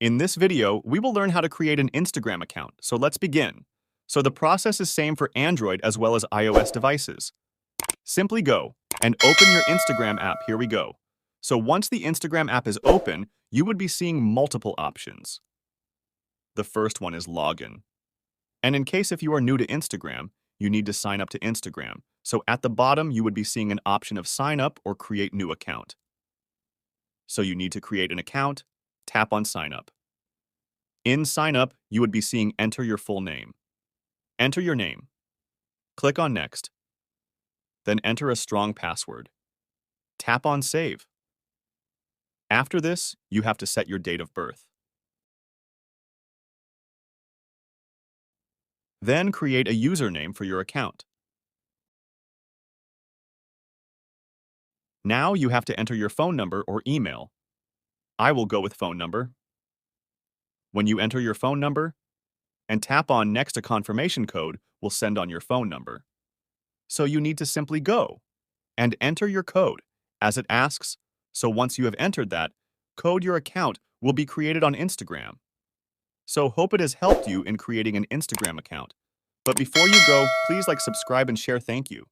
In this video, we will learn how to create an Instagram account, so let's begin. So the process is same for Android as well as iOS devices. Simply go and open your Instagram app. Here we go. So once the Instagram app is open, you would be seeing multiple options. The first one is login. And in case if you are new to Instagram, you need to sign up to Instagram. So at the bottom, you would be seeing an option of sign up or create new account. So you need to create an account, tap on sign up. In sign up, you would be seeing enter your full name. Enter your name. Click on next. Then enter a strong password. Tap on save. After this, you have to set your date of birth. Then create a username for your account. Now you have to enter your phone number or email. I will go with phone number. When you enter your phone number, and tap on next, a confirmation code will send on your phone number. So you need to simply go and enter your code as it asks. So once you have entered that code, your account will be created on Instagram. So hope it has helped you in creating an Instagram account. But before you go, please like, subscribe, and share. Thank you.